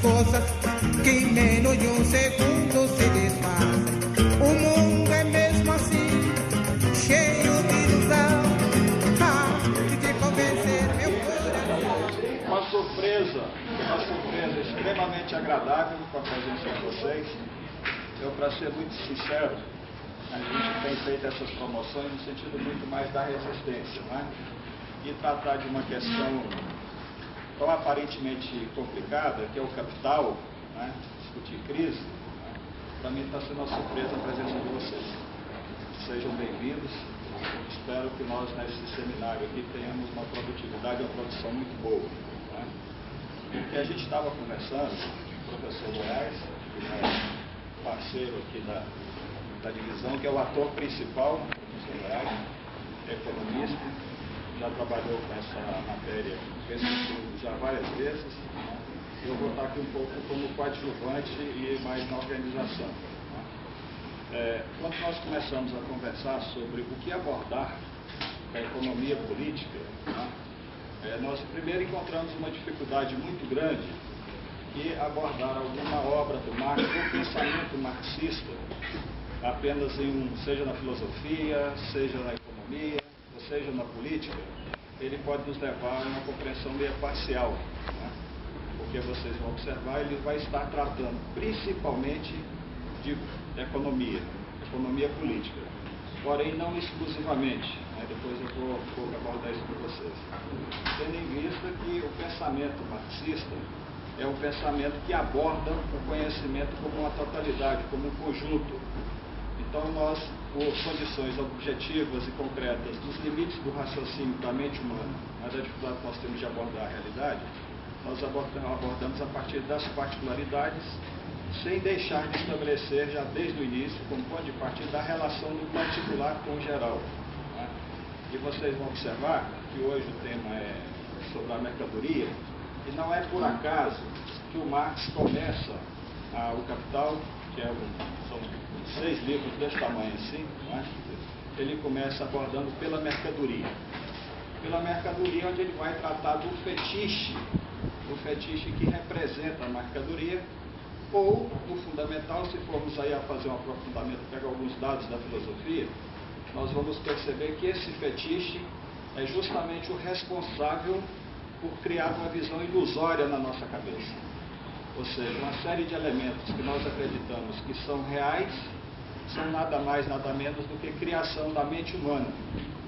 coisas que menos de um segundo se desfazem. O mundo é mesmo assim, cheio de ilusão, de convencer meu coração. Uma surpresa extremamente agradável com a presença de vocês. Eu, para ser muito sincero, a gente tem feito essas promoções no sentido muito mais da resistência, né? E tratar de uma questão tão aparentemente complicada, que é o capital, né? Discutir crise, né? Para mim está sendo uma surpresa a presença de vocês. Sejam bem-vindos. Espero que nós, nesse seminário aqui, tenhamos uma produtividade, uma produção muito boa, né? E a gente estava conversando com o professor Goiás, que é parceiro aqui da divisão, que é o ator principal, o professor Goiás, é economista, já trabalhou com essa matéria, com esse estudo já várias vezes. Eu vou estar aqui um pouco como coadjuvante e mais na organização. Quando nós começamos a conversar sobre o que abordar da economia política, nós primeiro encontramos uma dificuldade muito grande que abordar alguma obra do Marx ou pensamento marxista apenas seja na filosofia, seja na economia, ou seja na política, ele pode nos levar a uma compreensão meio parcial, né? Porque vocês vão observar, ele vai estar tratando principalmente de economia política, porém não exclusivamente, né? Depois eu vou abordar isso com vocês. Tendo em vista que o pensamento marxista é um pensamento que aborda o conhecimento como uma totalidade, como um conjunto. Então nós, por condições objetivas e concretas dos limites do raciocínio da mente humana, mas a dificuldade que nós temos de abordar a realidade, nós abordamos a partir das particularidades, sem deixar de estabelecer já desde o início, como ponto de partida, da relação do particular com o geral, né? E vocês vão observar que hoje o tema é sobre a mercadoria, e não é por acaso que o Marx começa o Capital, que são 6 livros desse tamanho assim, né? Ele começa abordando pela mercadoria. Pela mercadoria, onde ele vai tratar do fetiche que representa a mercadoria, ou do fundamental. Se formos aí a fazer um aprofundamento, pegar alguns dados da filosofia, nós vamos perceber que esse fetiche é justamente o responsável por criar uma visão ilusória na nossa cabeça. Ou seja, uma série de elementos que nós acreditamos que são reais, são nada mais, nada menos do que criação da mente humana.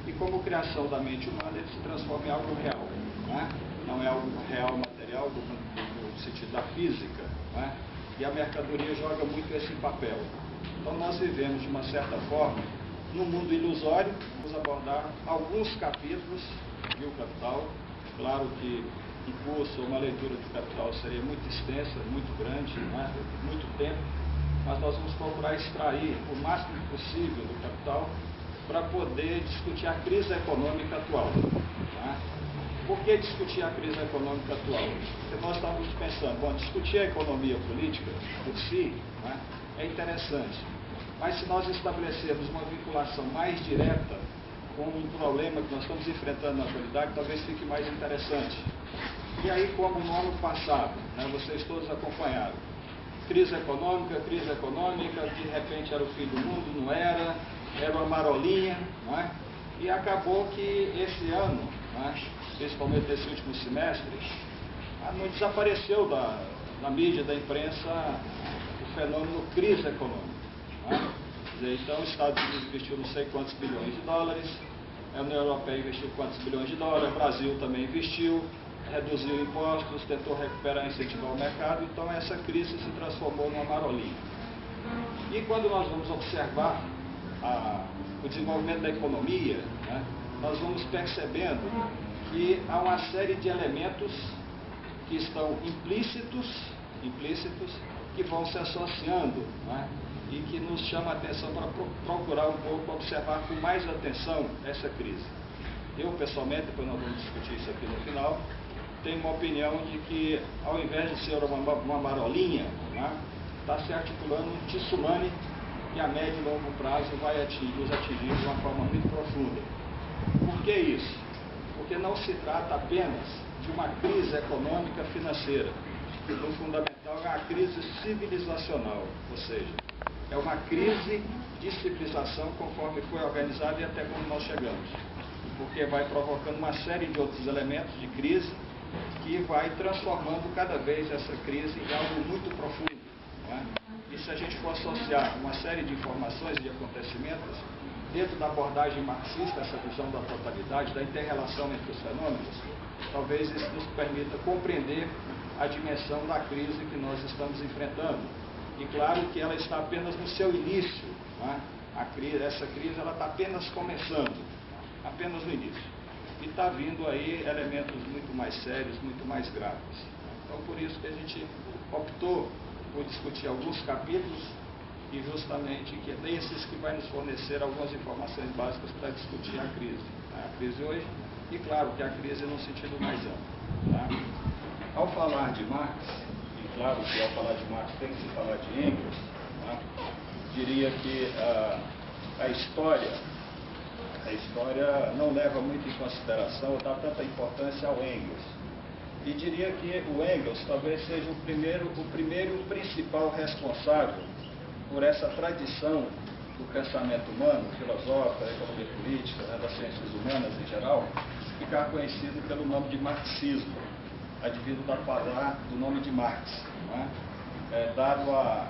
E como criação da mente humana, ele se transforma em algo real, né? Não é algo real material no sentido da física, né? E a mercadoria joga muito esse papel. Então nós vivemos, de uma certa forma, num mundo ilusório. Vamos abordar alguns capítulos de O Capital. Claro que um curso ou uma leitura do Capital seria muito extensa, muito grande, né? Muito tempo, mas nós vamos procurar extrair o máximo possível do Capital para poder discutir a crise econômica atual, né? Por que discutir a crise econômica atual? Porque nós estávamos pensando, bom, discutir a economia política por si, né, é interessante, mas se nós estabelecermos uma vinculação mais direta com um problema que nós estamos enfrentando na atualidade, talvez fique mais interessante. E aí, como no ano passado, né, vocês todos acompanharam, crise econômica, de repente era o fim do mundo, não era uma marolinha, não é? E acabou que esse ano, né, principalmente nesse último semestre, não desapareceu da mídia, da imprensa, o fenômeno crise econômica, né? Então, os Estados Unidos investiu não sei quantos bilhões de dólares, a União Europeia investiu quantos bilhões de dólares, o Brasil também investiu, reduziu impostos, tentou recuperar e incentivar o mercado. Então essa crise se transformou numa marolinha. E quando nós vamos observar o desenvolvimento da economia, né, nós vamos percebendo que há uma série de elementos que estão implícitos, que vão se associando, né, e que nos chama a atenção para procurar um pouco, observar com mais atenção essa crise. Eu, pessoalmente, depois nós vamos discutir isso aqui no final, tenho uma opinião de que, ao invés de ser uma marolinha, né, está se articulando um tsunami que a médio e longo prazo vai nos atingir de uma forma muito profunda. Por que isso? Porque não se trata apenas de uma crise econômica financeira, no fundamental, é uma crise civilizacional, ou seja, é uma crise de civilização conforme foi organizada e até como nós chegamos, porque vai provocando uma série de outros elementos de crise que vai transformando cada vez essa crise em algo muito profundo, não é? E se a gente for associar uma série de informações e de acontecimentos dentro da abordagem marxista, essa visão da totalidade, da inter-relação entre os fenômenos, talvez isso nos permita compreender a dimensão da crise que nós estamos enfrentando. E claro que ela está apenas no seu início, não é? Essa crise ela está apenas começando, apenas no início. E está vindo aí elementos muito mais sérios, muito mais graves. Então, por isso que a gente optou por discutir alguns capítulos e justamente que é desses que vai nos fornecer algumas informações básicas para discutir a crise hoje, e claro que a crise num sentido mais amplo. Tá? Ao falar de Marx, e claro que ao falar de Marx tem que se falar de Engels, tá? Diria que a história não leva muito em consideração ou dá tanta importância ao Engels. E diria que o Engels talvez seja o primeiro e principal responsável por essa tradição do pensamento humano, filosófico, da economia política, né, das ciências humanas em geral, ficar conhecido pelo nome de marxismo, advindo do nome de Marx, né, dado a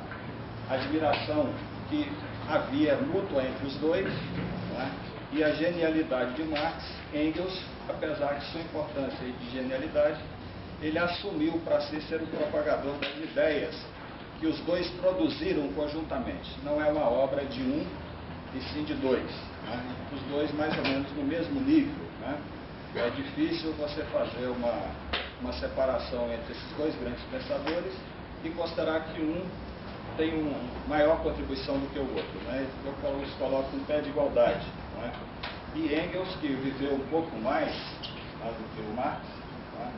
admiração que havia mútua entre os dois, né, e a genialidade de Marx. Engels, apesar de sua importância e de genialidade, ele assumiu para si ser o propagador das ideias que os dois produziram conjuntamente. Não é uma obra de um, e sim de dois. Né? Os dois mais ou menos no mesmo nível. Né? É difícil você fazer uma separação entre esses dois grandes pensadores e considerar que um tem uma maior contribuição do que o outro. Né? Eu os coloco em pé de igualdade. Né? E Engels, que viveu um pouco mais do que o Marx, né,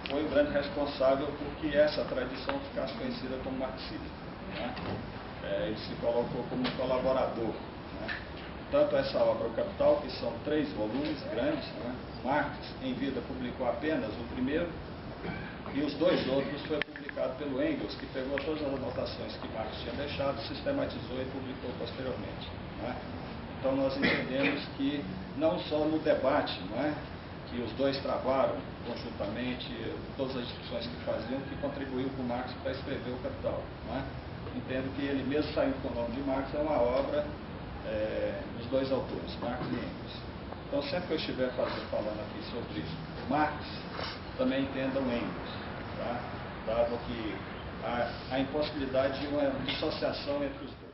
foi o grande responsável por que essa tradição ficasse conhecida como marxismo. Né? Ele se colocou como um colaborador. Né? Tanto essa obra, O Capital, que são 3 volumes grandes, né? Marx, em vida, publicou apenas o primeiro, e os 2 outros foi publicado pelo Engels, que pegou todas as anotações que Marx tinha deixado, sistematizou e publicou posteriormente. Né? Então nós entendemos que não só no debate, não é, que os dois travaram conjuntamente, todas as discussões que faziam, que contribuiu com Marx para escrever O Capital. Não é? Entendo que ele mesmo saindo com o nome de Marx, é uma obra dos 2 autores, Marx e Engels. Então sempre que eu estiver falando aqui sobre Marx, também entendam Engels, tá? Dado que há a impossibilidade de uma dissociação entre os dois.